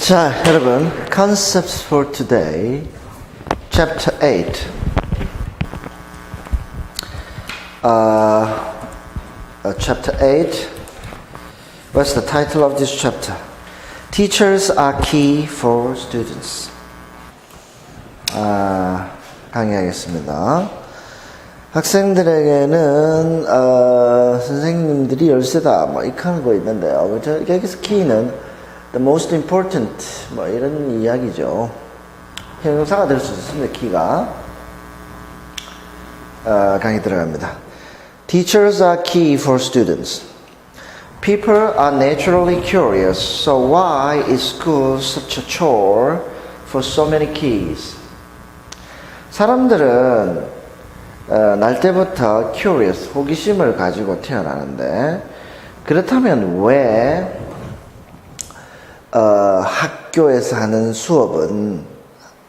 자, 여러분, Concepts for Today, Chapter 8. Chapter 8. What's the title of this chapter? Teachers are key for students. 강의하겠습니다. 학생들에게는 선생님들이 열쇠다 뭐 이렇게 하는 거 있는데요. 여기서 키는 the most important 뭐 이런 이야기죠. 형용사가 될 수 있습니다. 키가 강의 들어갑니다. Teachers are key for students. People are naturally curious, so why is school such a chore for so many keys? 사람들은 날 때부터 curious, 호기심을 가지고 태어나는데 그렇다면 왜 학교에서 하는 수업은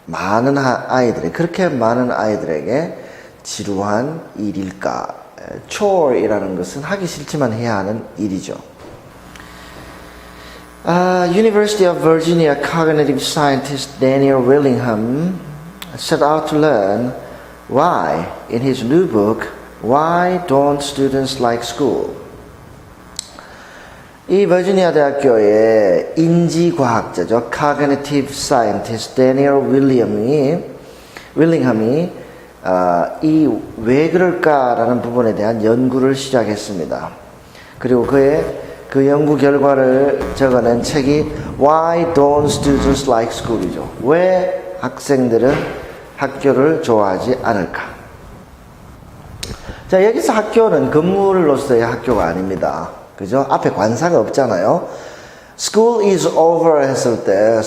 많은 아이들이 그렇게 많은 아이들에게 지루한 일일까? chore이라는 것은 하기 싫지만 해야 하는 일이죠. University of Virginia cognitive scientist Daniel Willingham set out to learn why in his new book Why Don't Students Like School? 이 버지니아 대학교의 인지과학자죠. Cognitive Scientist Daniel Willingham이 이 왜 그럴까라는 부분에 대한 연구를 시작했습니다. 그리고 그 연구 결과를 적어낸 책이 Why Don't Students Like School이죠. 왜 학생들은 학교를 좋아하지 않을까? 자, 여기서 학교는 건물로서의 학교가 아닙니다. 그죠? 앞에 관사가 없잖아요. School is over 했을 때,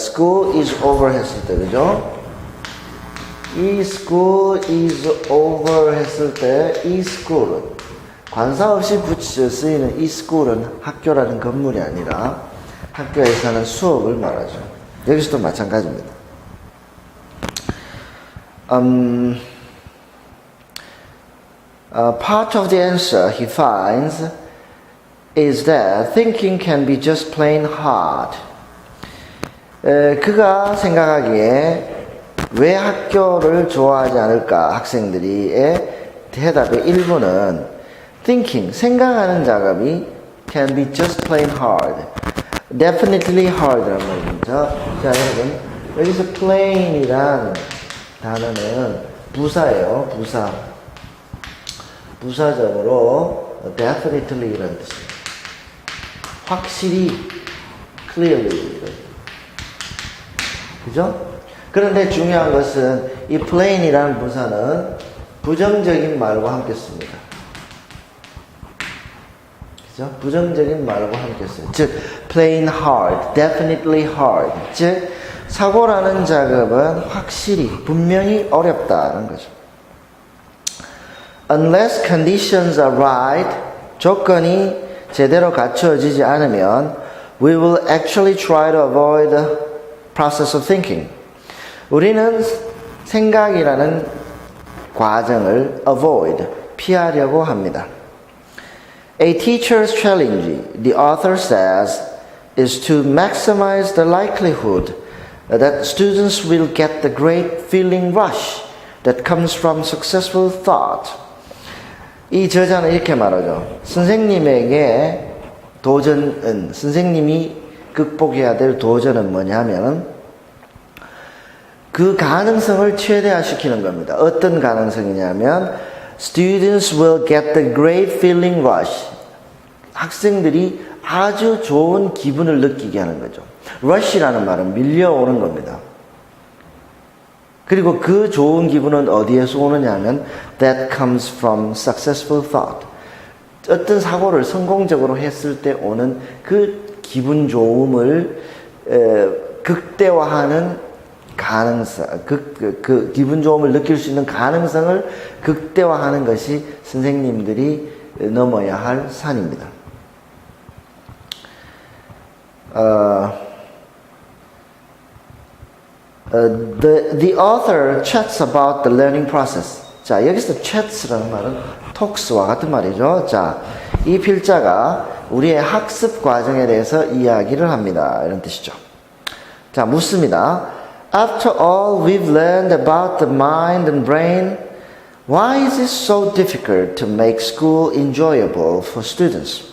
그죠? 이 school is over 했을 때, 이 school은, 관사 없이 쓰이는 이 school은 학교라는 건물이 아니라 학교에서 하는 수업을 말하죠. 여기서도 마찬가지입니다. Part of the answer he finds is that thinking can be just plain hard. 그가 생각하기에 왜 학교를 좋아하지 않을까 학생들이의 대답의 일부는 thinking, 생각하는 작업이 can be just plain hard. definitely hard라는 말입니다. 자, 여러분 여기서 plain이란 단어는 부사예요. 부사적으로 definitely 이라는 뜻입니다. 확실히, clearly. 그죠? 그런데 중요한 것은 이 plain이라는 부사는 부정적인 말과 함께 씁니다. 그죠? 부정적인 말과 함께 씁니다. 즉, plain hard, definitely hard. 즉, 사고라는 작업은 확실히, 분명히 어렵다는 거죠. Unless conditions are right, 조건이 제대로 갖추어지지 않으면 we will actually try to avoid the process of thinking. 우리는 생각이라는 과정을 avoid, 피하려고 합니다. A teacher's challenge, the author says, is to maximize the likelihood that students will get the great feeling rush that comes from successful thought. 이 저자는 이렇게 말하죠. 선생님에게 선생님이 극복해야 될 도전은 뭐냐면 그 가능성을 최대화시키는 겁니다. 어떤 가능성이냐면 students will get the great feeling rush. 학생들이 아주 좋은 기분을 느끼게 하는 거죠. rush라는 말은 밀려오는 겁니다. 그리고 그 좋은 기분은 어디에서 오느냐 하면 that comes from successful thought. 어떤 사고를 성공적으로 했을 때 오는 그 기분 좋음을 극대화하는 가능성, 그 기분 좋음을 느낄 수 있는 가능성을 극대화하는 것이 선생님들이 넘어야 할 산입니다. The author chats about the learning process. 자, 여기서 chats라는 말은 talks와 같은 말이죠. 자, 이 필자가 우리의 학습 과정에 대해서 이야기를 합니다. 이런 뜻이죠. 자, 묻습니다. After all we've learned about the mind and brain, why is it so difficult to make school enjoyable for students?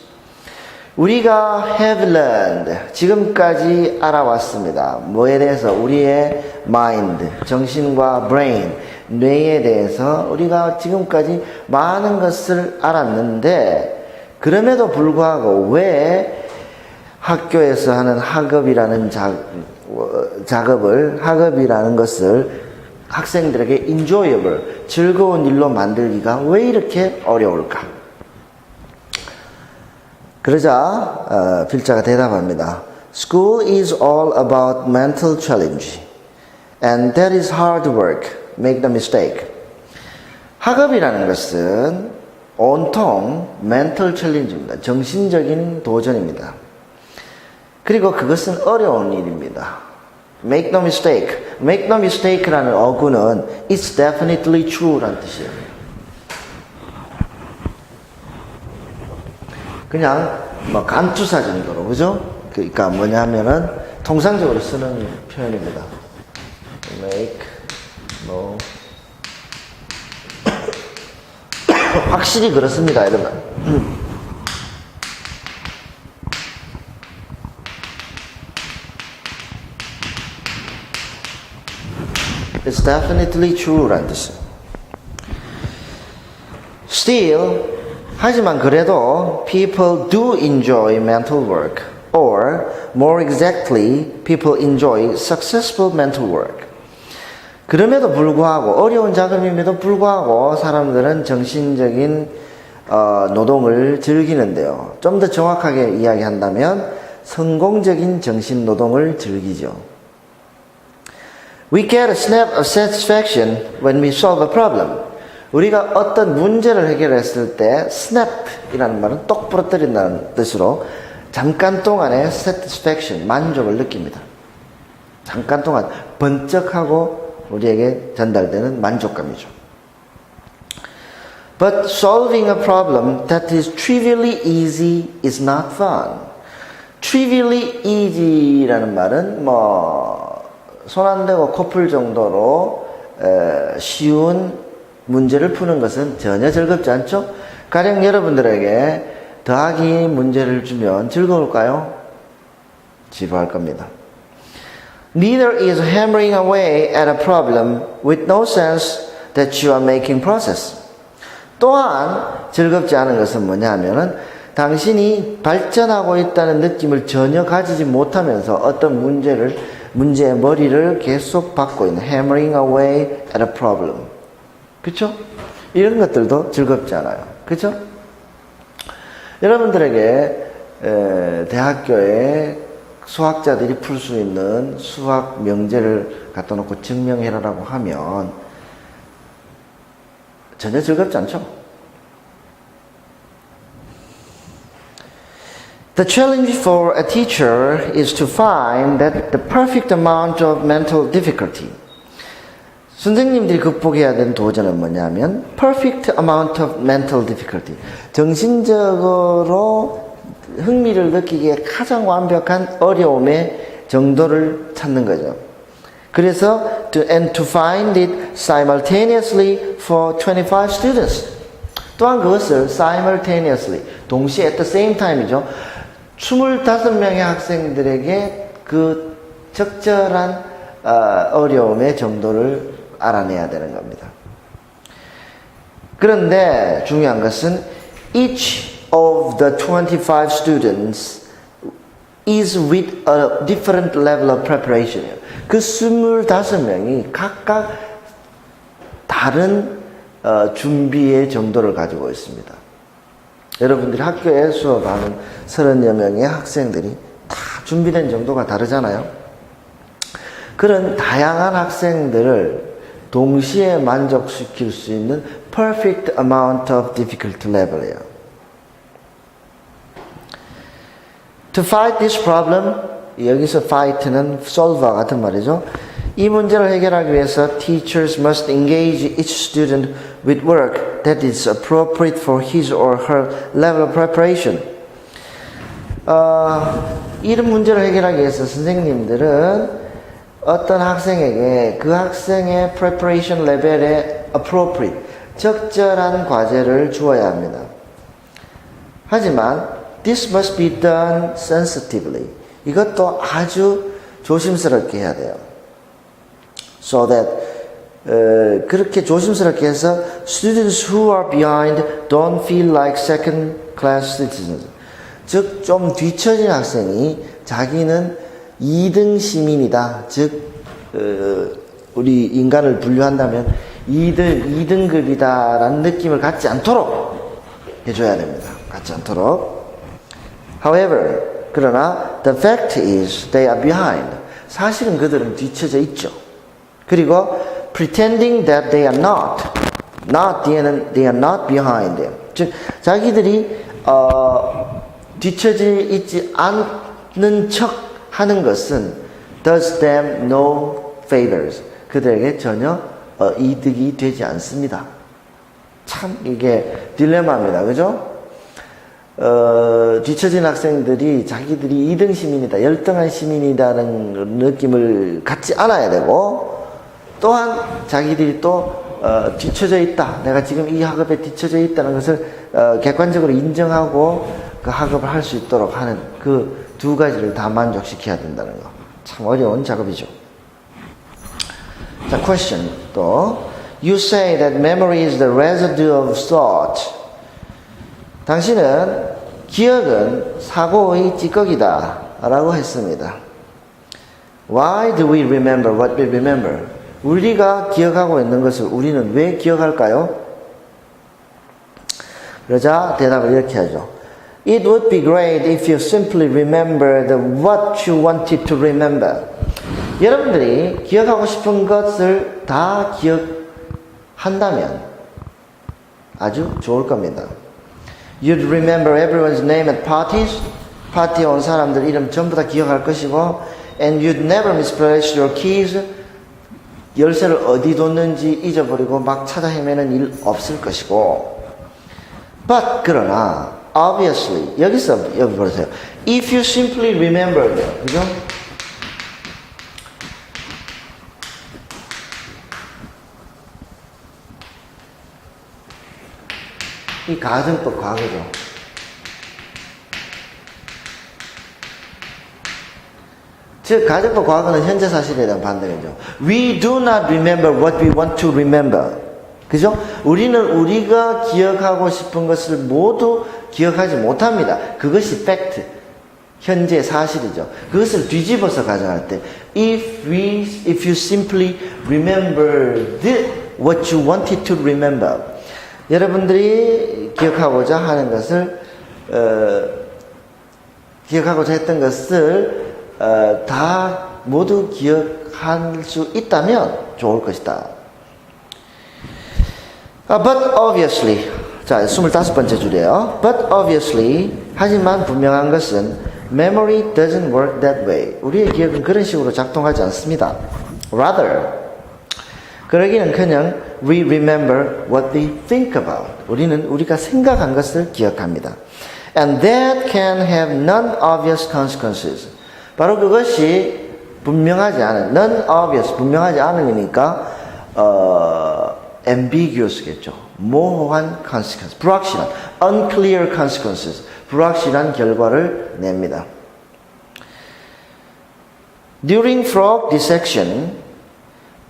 우리가 have learned, 지금까지 알아왔습니다. 뭐에 대해서? 우리의 mind, 정신과 brain, 뇌에 대해서 우리가 지금까지 많은 것을 알았는데 그럼에도 불구하고 왜 학교에서 하는 학업이라는 학업이라는 것을 학생들에게 enjoyable, 즐거운 일로 만들기가 왜 이렇게 어려울까? 그러자 필자가 대답합니다. School is all about mental challenge, and that is hard work. Make no mistake. 학업이라는 것은 온통 mental challenge입니다. 정신적인 도전입니다. 그리고 그것은 어려운 일입니다. Make no mistake. Make no mistake라는 어구는 It's definitely true라는 뜻이에요. 그냥 뭐 감투사 정도로, 그죠? 그러니까 뭐냐면은 통상적으로 쓰는 표현입니다. Make no 확실히 그렇습니다, 여러분. It's definitely true라는 뜻이에요. Still, 하지만 그래도 people do enjoy mental work, or more exactly, people enjoy successful mental work. 그럼에도 불구하고 어려운 작업임에도 불구하고 사람들은 정신적인 노동을 즐기는데요. 좀 더 정확하게 이야기한다면 성공적인 정신 노동을 즐기죠. We get a snap of satisfaction when we solve a problem. 우리가 어떤 문제를 해결했을 때 snap이라는 말은 똑 부러뜨린다는 뜻으로 잠깐 동안의 satisfaction, 만족을 느낍니다. 잠깐 동안 번쩍하고 우리에게 전달되는 만족감이죠. But solving a problem that is trivially easy is not fun. Trivially easy라는 말은 손 안 대고 코풀 정도로 쉬운 문제를 푸는 것은 전혀 즐겁지 않죠? 가령 여러분들에게 더하기 문제를 주면 즐거울까요? 지루할 겁니다. Neither is hammering away at a problem with no sense that you are making progress. 또한 즐겁지 않은 것은 뭐냐 하면은 당신이 발전하고 있다는 느낌을 전혀 가지지 못하면서 어떤 문제의 머리를 계속 받고 있는 hammering away at a problem. 그렇죠? 이런 것들도 즐겁지 않아요. 그렇죠? 여러분들에게 대학교에 수학자들이 풀 수 있는 수학 명제를 갖다 놓고 증명해라라고 하면 전혀 즐겁지 않죠? The challenge for a teacher is to find that the perfect amount of mental difficulty. 선생님들이 극복해야 되는 도전은 뭐냐면 perfect amount of mental difficulty. 정신적으로 흥미를 느끼기에 가장 완벽한 어려움의 정도를 찾는 거죠. 그래서 to find it simultaneously for 25 students. 또한 그것을 simultaneously, 동시에 at the same time이죠. 25명의 학생들에게 그 적절한 어려움의 정도를 알아내야 되는 겁니다. 그런데 중요한 것은 each of the 25 students is with a different level of preparation. 그 25명이 각각 다른 준비의 정도를 가지고 있습니다. 여러분들이 학교에 수업하는 30여 명의 학생들이 다 준비된 정도가 다르잖아요. 그런 다양한 학생들을 동시에 만족시킬 수 있는 perfect amount of difficulty level이에요. To fight this problem, 여기서 fight는 solve와 같은 말이죠. 이 문제를 해결하기 위해서 teachers must engage each student with work that is appropriate for his or her level of preparation. 이런 문제를 해결하기 위해서 선생님들은 어떤 학생에게 그 학생의 preparation 레벨에 appropriate, 적절한 과제를 주어야 합니다. 하지만 this must be done sensitively. 이것도 아주 조심스럽게 해야 돼요. So that 그렇게 조심스럽게 해서 students who are behind don't feel like second class citizens. 즉 좀 뒤처진 학생이 자기는 2등 시민이다. 즉 우리 인간을 분류한다면 2등급이다라는 느낌을 갖지 않도록 해줘야 됩니다. 갖지 않도록. However, 그러나 the fact is they are behind. 사실은 그들은 뒤처져 있죠. 그리고 pretending that they are not 뒤에는 they are not behind them. 즉 자기들이 뒤처져 있지 않는 척 하는 것은 does them no favors. 그들에게 전혀 이득이 되지 않습니다. 참 이게 딜레마입니다. 그죠? 뒤처진 학생들이 자기들이 2등 시민이다, 열등한 시민이다라는 느낌을 갖지 않아야 되고, 또한 자기들이 또 뒤처져 있다, 내가 지금 이 학업에 뒤처져 있다는 것을 객관적으로 인정하고 그 학업을 할 수 있도록 하는 그 두 가지를 다 만족시켜야 된다는 거. 참 어려운 작업이죠. 자, question 또. You say that memory is the residue of thought. 당신은 기억은 사고의 찌꺼기다 라고 했습니다. Why do we remember what we remember? 우리가 기억하고 있는 것을 우리는 왜 기억할까요? 그러자 대답을 이렇게 하죠. It would be great if you simply remembered what you wanted to remember. 여러분들이 기억하고 싶은 것을 다 기억한다면 아주 좋을 겁니다. You'd remember everyone's name at parties. 파티에 온 사람들 이름 전부 다 기억할 것이고, and you'd never misplace your keys. 열쇠를 어디 뒀는지 잊어버리고 막 찾아 헤매는 일 없을 것이고. But 그러나 obviously 여기 보세요. If you simply remember them, 그죠? 이 가정법 과거죠. 즉 가정법 과거는 현재 사실에 대한 반대죠. We do not remember what we want to remember. 그죠? 우리는 우리가 기억하고 싶은 것을 모두 기억하지 못합니다. 그것이 팩트, 현재 사실이죠. 그것을 뒤집어서 가정할 때 if you simply remembered what you wanted to remember. 여러분들이 기억하고자 하는 것을 기억하고자 했던 것을 다 모두 기억할 수 있다면 좋을 것이다. But obviously, 자 25번째 줄이에요. But obviously, 하지만 분명한 것은 memory doesn't work that way. 우리의 기억은 그런 식으로 작동하지 않습니다. Rather, 그러기는커녕 we remember what we think about. 우리는 우리가 생각한 것을 기억합니다. And that can have non-obvious consequences. 바로 그것이 분명하지 않은, non-obvious, 분명하지 않으니까 ambiguous겠죠. 모호한 consequence, 불확실한, unclear consequences, 불확실한 결과를 냅니다. During frog dissection,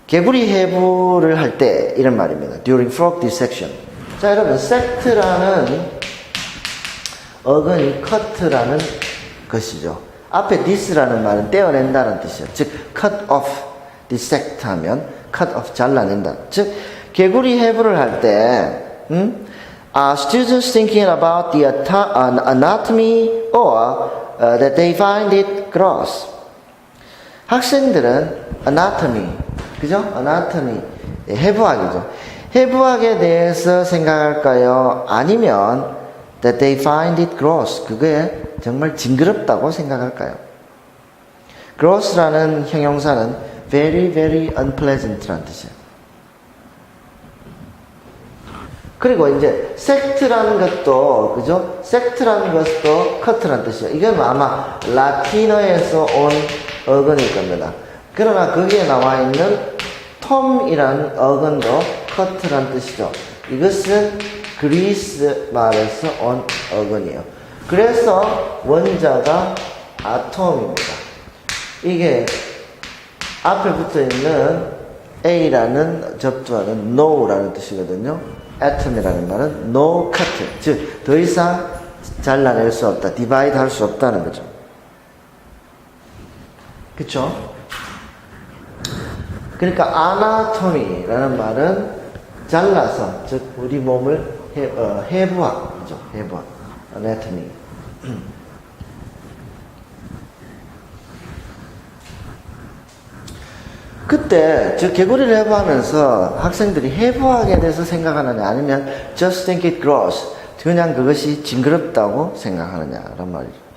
개구리 해부를 할 때 이런 말입니다. During frog dissection. 자, 여러분, sect라는 어근이 cut라는 것이죠. 앞에 this라는 말은 떼어낸다는 뜻이에요. 즉, cut off, dissect 하면 cut off, 잘라낸다. 즉, 개구리 해부를 할 때, are students thinking about the anatomy or that they find it gross? 학생들은 anatomy, 그죠? anatomy, 해부학이죠. 해부학에 대해서 생각할까요? 아니면 that they find it gross, 그게 정말 징그럽다고 생각할까요? gross라는 형용사는 very, very unpleasant라는 뜻이에요. 그리고 이제 sect라는 것도, 그죠? sect라는 것도 cut라는 뜻이에요. 이건 아마 라틴어에서 온 어근일 겁니다. 그러나 거기에 나와 있는 톰이라는 어근도 커트란 뜻이죠. 이것은 그리스 말에서 온 어근이에요. 그래서 원자가 아톰입니다. 이게 앞에 붙어 있는 A라는 접두하는 no라는 뜻이거든요. atom이라는 말은 no cut, 즉 더 이상 잘라낼 수 없다, 디바이드 할 수 없다는 거죠. 그쵸? 그러니까 아나토미라는 말은 잘라서, 즉 우리 몸을 해부학이죠. 해부학, 아나토미. 그때 즉 개구리를 해부하면서 학생들이 해부학에 대해서 생각하느냐 아니면 just think it gross, 그냥 그것이 징그럽다고 생각하느냐란 말이죠.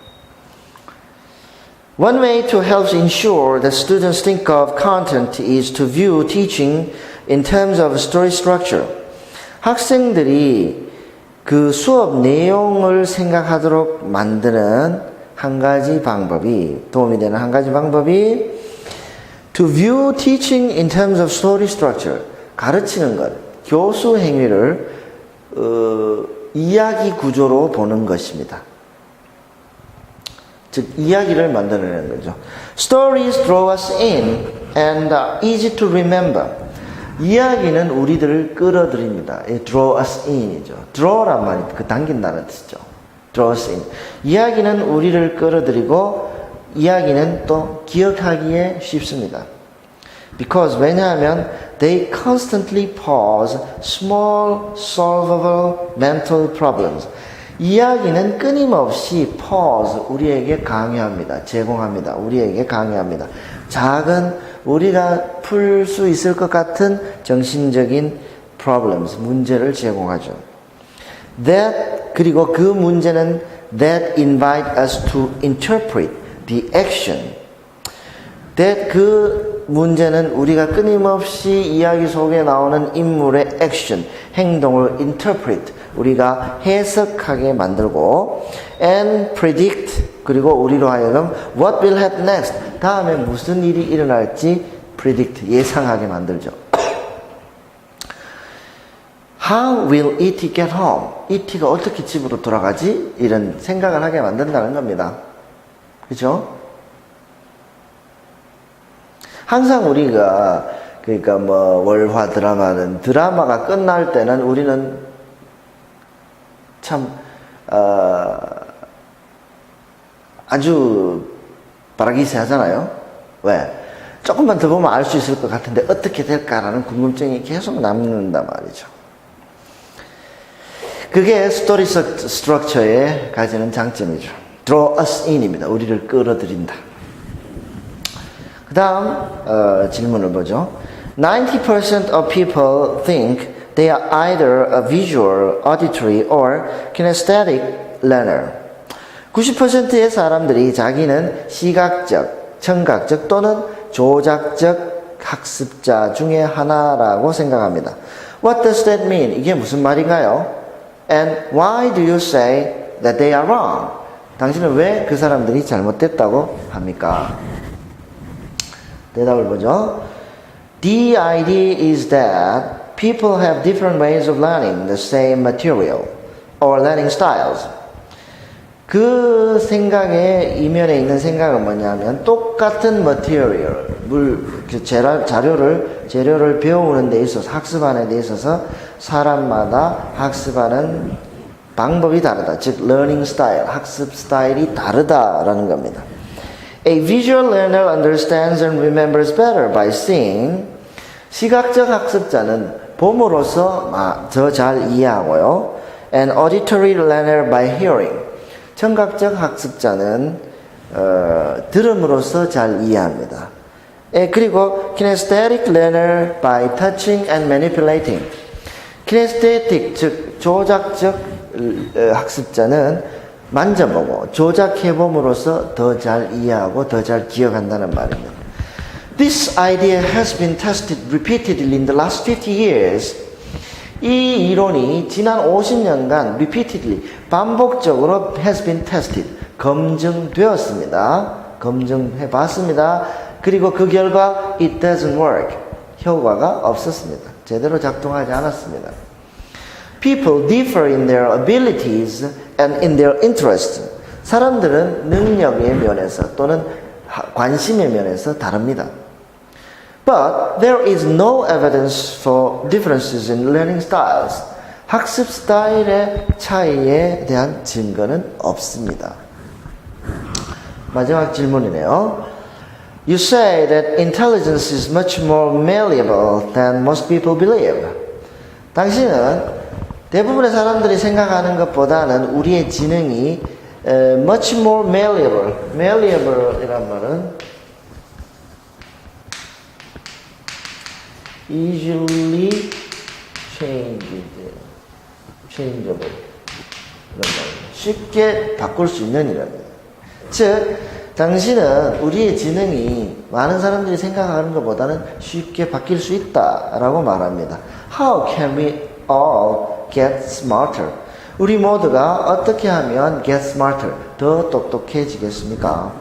One way to help ensure that students think of content is to view teaching in terms of story structure. 학생들이 그 수업 내용을 생각하도록 만드는 한 가지 방법이, 도움이 되는 한 가지 방법이 to view teaching in terms of story structure. 가르치는 것, 교수 행위를 이야기 구조로 보는 것입니다. 즉 이야기를 만들어내는 거죠. Stories draw us in and are easy to remember. 이야기는 우리들을 끌어들입니다. draw us in이죠. draw란 말이 그 당긴다는 뜻이죠. draw us in. 이야기는 우리를 끌어들이고 이야기는 또 기억하기에 쉽습니다. Because 왜냐하면 they constantly pose small solvable mental problems. 이야기는 끊임없이 pose, 우리에게 강요합니다. 제공합니다. 우리에게 강요합니다. 작은 우리가 풀 수 있을 것 같은 정신적인 problems, 문제를 제공하죠. That, 그리고 그 문제는 that invite us to interpret the action. That 그 문제는 우리가 끊임없이 이야기 속에 나오는 인물의 action, 행동을 interpret, 우리가 해석하게 만들고 and predict, 그리고 우리로 하여금 what will happen next, 다음에 무슨 일이 일어날지 predict, 예상하게 만들죠. How will E.T. get home? E.T.가 어떻게 집으로 돌아가지? 이런 생각을 하게 만든다는 겁니다. 그죠? 항상 우리가, 그러니까 뭐, 월화 드라마는, 드라마가 끝날 때는 우리는 참, 아주 바라기세 하잖아요. 왜? 조금만 더 보면 알 수 있을 것 같은데 어떻게 될까라는 궁금증이 계속 남는단 말이죠. 그게 스토리 스트럭처에 가지는 장점이죠. draw us in입니다. 우리를 끌어들인다. 그 다음 질문을 보죠. 90% of people think they are either a visual, auditory, or kinesthetic learner. 90%의 사람들이 자기는 시각적, 청각적 또는 조작적 학습자 중에 하나라고 생각합니다. What does that mean? 이게 무슨 말인가요? And why do you say that they are wrong? 당신은 왜 그 사람들이 잘못됐다고 합니까? 대답을 보죠. The idea is that people have different ways of learning the same material or learning styles. 그 생각의 이면에 있는 생각은 뭐냐면 똑같은 material, 재료를 배우는 데 있어서 학습하는 데 있어서 사람마다 학습하는 방법이 다르다. 즉 learning style, 학습 스타일이 다르다라는 겁니다. A visual learner understands and remembers better by seeing. 시각적 학습자는 봄으로써 더 잘 이해하고요. And auditory learner by hearing. 청각적 학습자는 들음으로써 잘 이해합니다. 그리고 kinesthetic learner by touching and manipulating. kinesthetic, 즉 조작적 학습자는 만져보고 조작해봄으로써 더 잘 이해하고 더 잘 기억한다는 말입니다. This idea has been tested repeatedly in the last 50 years. 이 이론이 지난 50년간 repeatedly, 반복적으로 has been tested, 검증되었습니다. 검증해 봤습니다. 그리고 그 결과 it doesn't work. 효과가 없었습니다. 제대로 작동하지 않았습니다. People differ in their abilities and in their interests. 사람들은 능력의 면에서 또는 관심의 면에서 다릅니다. But there is no evidence for differences in learning styles. 학습 스타일의 차이에 대한 증거는 없습니다. 마지막 질문이네요. You say that intelligence is much more malleable than most people believe. 당신은 대부분의 사람들이 생각하는 것보다는 우리의 지능이 much more malleable. malleable 이란 말은 easily changeable 이런 말입니다. 쉽게 바꿀 수 있는 이랍니다. 즉 당신은 우리의 지능이 많은 사람들이 생각하는 것보다는 쉽게 바뀔 수 있다라고 말합니다. How can we all get smarter? 우리 모두가 어떻게 하면 get smarter, 더 똑똑해지겠습니까?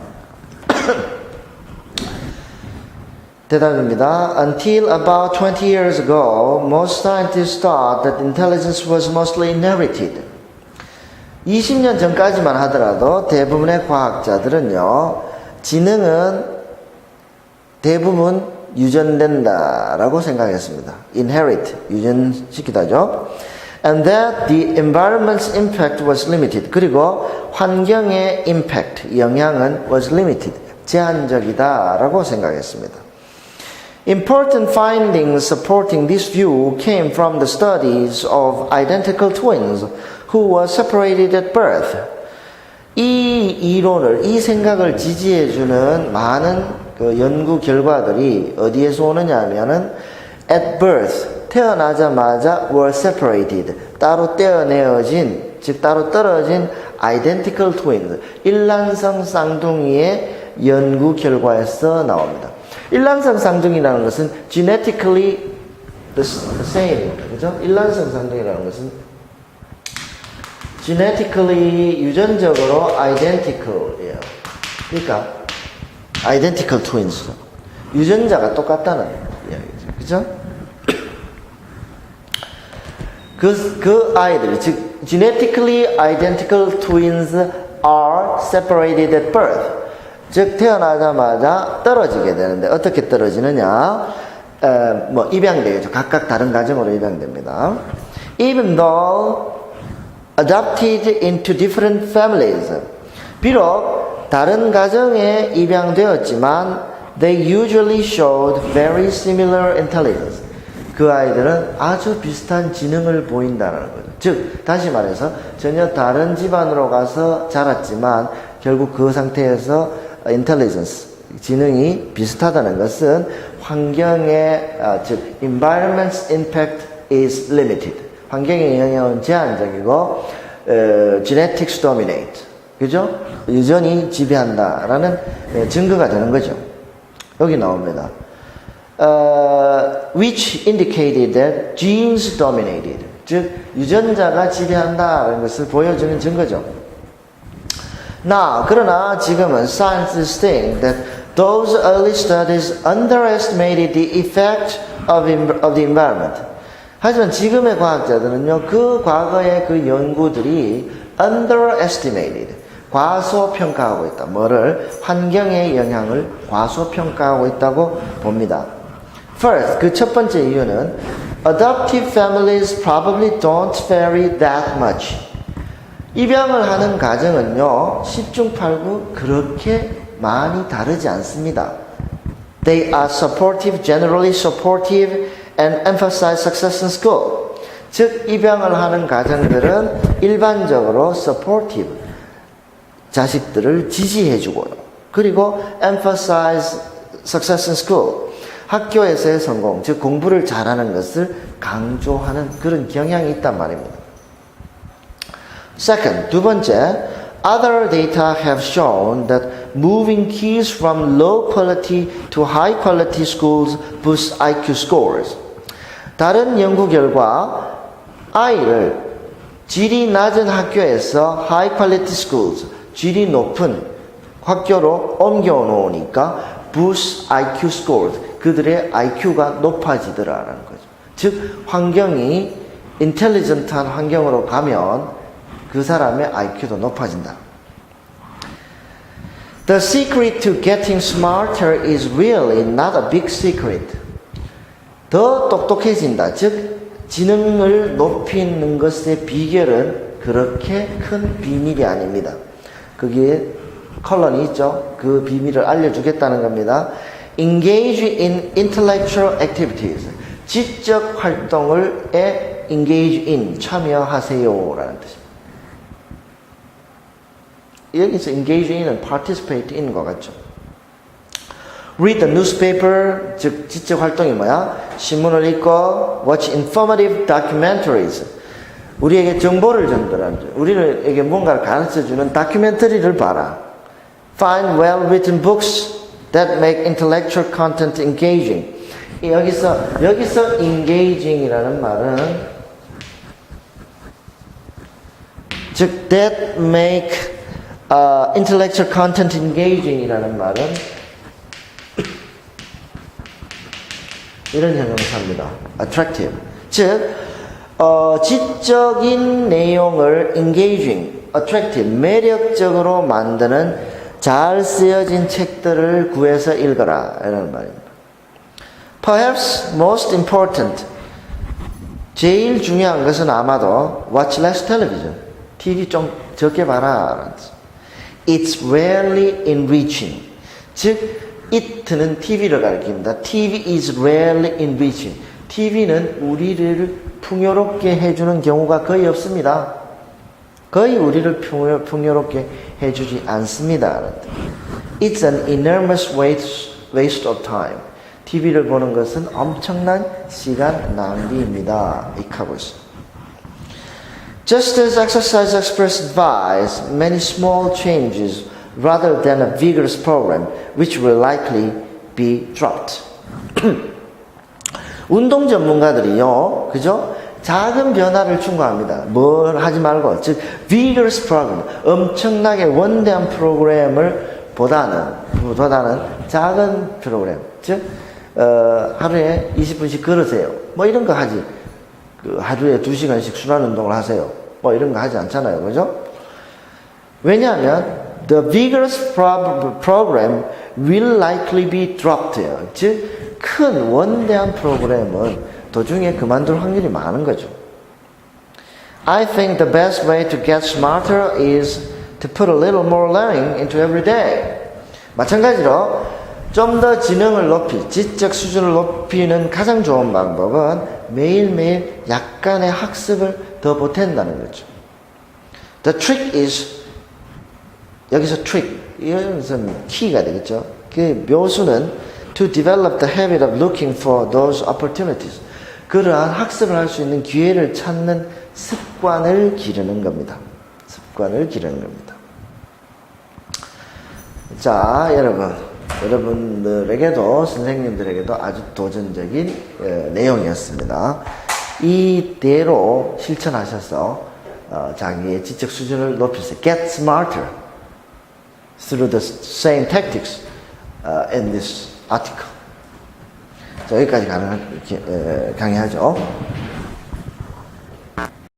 대답입니다. Until about 20 years ago, most scientists thought that intelligence was mostly inherited. 20년 전까지만 하더라도 대부분의 과학자들은요, 지능은 대부분 유전된다라고 생각했습니다. inherit, 유전시키다죠. And that the environment's impact was limited. 그리고 환경의 impact, 영향은 was limited, 제한적이다라고 생각했습니다. Important findings supporting this view came from the studies of identical twins who were separated at birth. 이 이론을, 이 생각을 지지해주는 많은 그 연구 결과들이 어디에서 오느냐 하면은 at birth, 태어나자마자 were separated, 따로 떼어내어진, 즉 따로 떨어진 identical twins, 일란성 쌍둥이의 연구 결과에서 나옵니다. 일란성 쌍둥이라는 것은 genetically the same, 그죠? 일란성 쌍둥이라는 것은 genetically 유전적으로 identical이에요. 그러니까 identical twins, 유전자가 똑같다는 이야기죠, 그죠? 그 아이들, 즉 genetically identical twins are separated at birth. 즉 태어나자마자 떨어지게 되는데 어떻게 떨어지느냐? 입양되겠죠. 각각 다른 가정으로 입양됩니다. Even though adopted into different families. 비록 다른 가정에 입양되었지만 they usually showed very similar intelligence. 그 아이들은 아주 비슷한 지능을 보인다는 거죠. 즉 다시 말해서 전혀 다른 집안으로 가서 자랐지만 결국 그 상태에서 intelligence, 지능이 비슷하다는 것은 환경의 즉 environment's impact is limited. 환경의 영향은 제한적이고 genetics dominate. 그죠? 유전이 지배한다라는 증거가 되는 거죠. 여기 나옵니다. Which indicated that genes dominated. 즉 유전자가 지배한다는 것을 보여주는 증거죠. Now, 그러나 지금은 scientists think that those early studies underestimated the effect of the environment. 하지만 지금의 과학자들은요, 그 과거의 그 연구들이 underestimated, 과소평가하고 있다. 뭐를? 환경의 영향을 과소평가하고 있다고 봅니다. First, 그 첫 번째 이유는 adoptive families probably don't vary that much. 입양을 하는 가정은요, 10중 8구 그렇게 많이 다르지 않습니다. They are supportive, generally supportive, and emphasize success in school. 즉, 입양을 하는 가정들은 일반적으로 supportive, 자식들을 지지해주고요. 그리고 emphasize success in school, 학교에서의 성공, 즉 공부를 잘하는 것을 강조하는 그런 경향이 있단 말입니다. Second, 두 번째, other data have shown that moving kids from low quality to high quality schools boosts IQ scores. 다른 연구 결과, 아이를 질이 낮은 학교에서 high quality schools, 질이 높은 학교로 옮겨 놓으니까 boost IQ scores. 그들의 IQ가 높아지더라라는 거죠. 즉 환경이 인텔리전트한 환경으로 가면 그 사람의 IQ도 높아진다. The secret to getting smarter is really not a big secret. 더 똑똑해진다. 즉 지능을 높이는 것의 비결은 그렇게 큰 비밀이 아닙니다. 거기에 컬럼이 있죠. 그 비밀을 알려주겠다는 겁니다. Engage in intellectual activities. 지적 활동을 engage in, 참여하세요라는 뜻입니다. 여기서 engage in은 participate in 것 같죠. Read the newspaper, 즉 지적 활동이 뭐야? 신문을 읽고 watch informative documentaries. 우리에게 정보를 전달하는, 우리에게 뭔가를 가르쳐주는 다큐멘터리를 봐라. Find well-written books that make intellectual content engaging. 여기서 engaging이라는 말은 즉 that make intellectual content engaging이라는 말은 이런 형용사입니다. attractive. 즉 지적인 내용을 engaging, attractive, 매력적으로 만드는 잘 쓰여진 책들을 구해서 읽어라 이라는 말입니다. Perhaps most important, 제일 중요한 것은 아마도 watch less television, TV 좀 적게 봐라. It's rarely enriching. 즉 it는 TV를 가리킵니다. TV is rarely enriching. TV는 우리를 풍요롭게 해주는 경우가 거의 없습니다. 거의 우리를 풍요롭게 해주지 않습니다. It's an enormous waste of time. TV를 보는 것은 엄청난 시간 낭비입니다. 이렇게 있습니다. Just as exercise experts advise many small changes rather than a vigorous program, which will likely be dropped. 운동 전문가들이요, 그죠? 작은 변화를 충고합니다. 뭘 하지 말고, 즉 vigorous program, 엄청나게 원대한 프로그램을 보다는 작은 프로그램, 즉 하루에 20분씩 걸으세요. 뭐 이런 거 하지. 하루에 2시간씩 순환 운동을 하세요. 뭐 이런 거 하지 않잖아요, 그죠? 왜냐하면 the vigorous program will likely be dropped. 즉 큰 원대한 프로그램은 도중에 그만둘 확률이 많은 거죠. I think the best way to get smarter is to put a little more learning into every day. 마찬가지로 좀 더 지능을 지적 수준을 높이는 가장 좋은 방법은 매일매일 약간의 학습을 더 보탠다는 거죠. The trick is, 여기서 trick, 이것은 키가 되겠죠. 그 묘수는 to develop the habit of looking for those opportunities. 그러한 학습을 할 수 있는 기회를 찾는 습관을 기르는 겁니다. 습관을 기르는 겁니다. 자, 여러분들에게도 선생님들에게도 아주 도전적인 내용이었습니다. 이대로 실천하셔서 자기의 지적 수준을 높이세요. Get smarter through the same tactics in this article. 자, 여기까지 강의하죠.